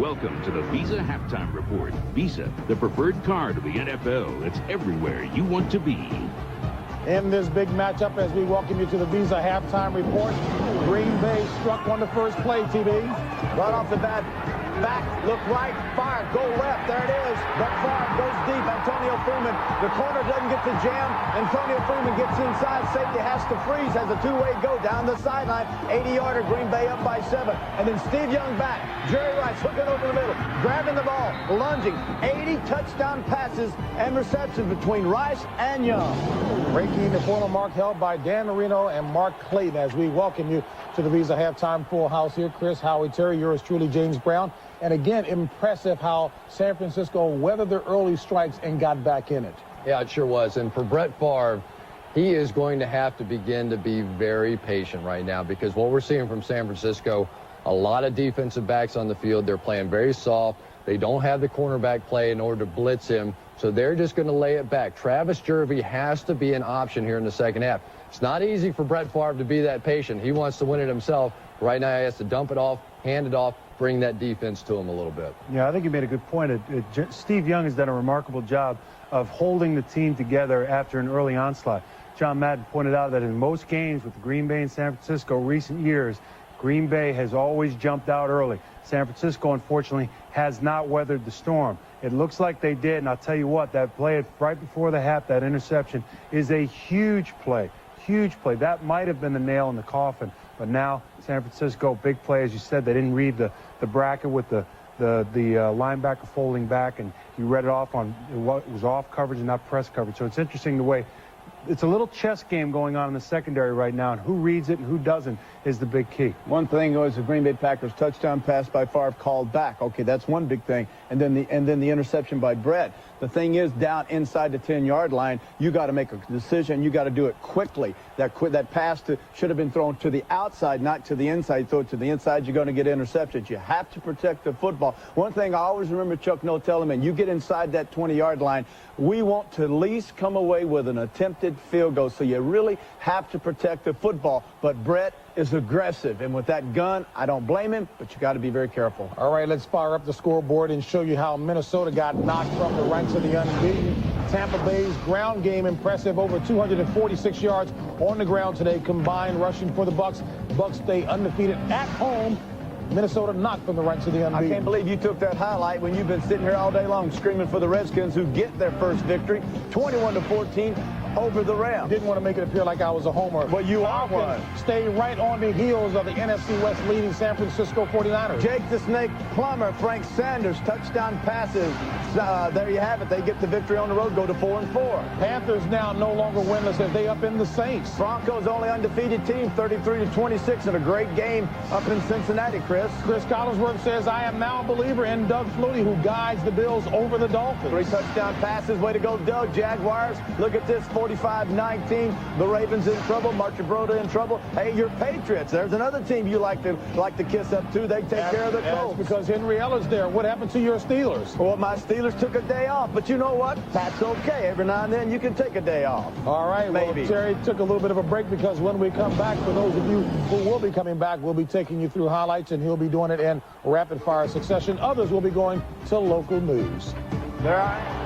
Welcome to the Visa Halftime Report. Visa, the preferred card of the NFL. It's everywhere you want to be. In this big matchup, as we welcome you to the Visa Halftime Report, Green Bay struck on the first play, TB. Right off the bat, back, look right, fire, go left, there it is. But fire goes deep, Antonio Freeman. The corner doesn't get the jam. Antonio Freeman gets inside, safety has to freeze, has a two-way go down the sideline. 80-yarder, Green Bay up by 7. And then Steve Young back, Jerry Rice hooking over the middle, grabbing the ball, lunging. 80 touchdown passes and receptions between Rice and Young. Breaking the corner mark held by Dan Marino and Mark Clayton as we welcome you to the Visa Halftime Full House here. Chris, Howie, Terry, yours truly, James Brown. And again, impressive how San Francisco weathered their early strikes and got back in it. Yeah, it sure was. And for Brett Favre, he is going to have to begin to be very patient right now, because what we're seeing from San Francisco, a lot of defensive backs on the field. They're playing very soft. They don't have the cornerback play in order to blitz him, so they're just going to lay it back. Travis Jervey has to be an option here in the second half. It's not easy for Brett Favre to be that patient. He wants to win it himself. Right now he has to dump it off, hand it off, bring that defense to him a little bit. Yeah, I think you made a good point. Steve Young has done a remarkable job of holding the team together after an early onslaught. John Madden pointed out that in most games with Green Bay and San Francisco recent years, Green Bay has always jumped out early. San Francisco, unfortunately, has not weathered the storm. It looks like they did, and I'll tell you what, that play right before the half, that interception, is a huge play. Huge play. That might have been the nail in the coffin. But now, San Francisco, big play, as you said. They didn't read the bracket with the linebacker folding back, and you read it off on what was off coverage and not press coverage. So it's interesting the way it's a little chess game going on in the secondary right now, and who reads it and who doesn't is the big key. One thing was the Green Bay Packers touchdown pass by Favre called back. Okay, that's one big thing. And then the interception by Brett. The thing is, down inside the 10-yard line, you got to make a decision. You got to do it quickly. That pass should have been thrown to the outside, not to the inside. Throw it to the inside, you're going to get interceptions. You have to protect the football. One thing I always remember Chuck Noll telling me, you get inside that 20-yard line, we want to at least come away with an attempted field goal. So you really have to protect the football. But Brett is aggressive, and with that gun, I don't blame him, but you got to be very careful. All right, let's fire up the scoreboard and show you how Minnesota got knocked from the ranks of the unbeaten. Tampa Bay's ground game impressive, over 246 yards on the ground today, combined rushing for the Bucs. Bucs stay undefeated at home. Minnesota knocked from the ranks of the unbeaten. I can't believe you took that highlight when you've been sitting here all day long screaming for the Redskins, who get their first victory, 21-14. Over the Rams. Didn't want to make it appear like I was a homer. Well, you are one. Stay right on the heels of the NFC West leading San Francisco 49ers. Jake the Snake Plummer, Frank Sanders, touchdown passes. There you have it. They get the victory on the road, go to 4-4. Panthers now no longer winless as they up in the Saints. Broncos only undefeated team, 33-26 in a great game up in Cincinnati, Chris. Cris Collinsworth says, I am now a believer in Doug Flutie, who guides the Bills over the Dolphins. 3 touchdown passes. Way to go, Doug. Jaguars, look at this, 45-19. The Ravens in trouble. Mark Broda in trouble. Hey, your Patriots. There's another team you like to kiss up to. They take care of the Colts. Because Henry Ellis there. What happened to your Steelers? Well, my Steelers took a day off. But you know what? That's okay. Every now and then you can take a day off. All right. Maybe. Well, Terry took a little bit of a break, because when we come back, for those of you who will be coming back, we'll be taking you through highlights, and he'll be doing it in rapid-fire succession. Others will be going to local news. There I am.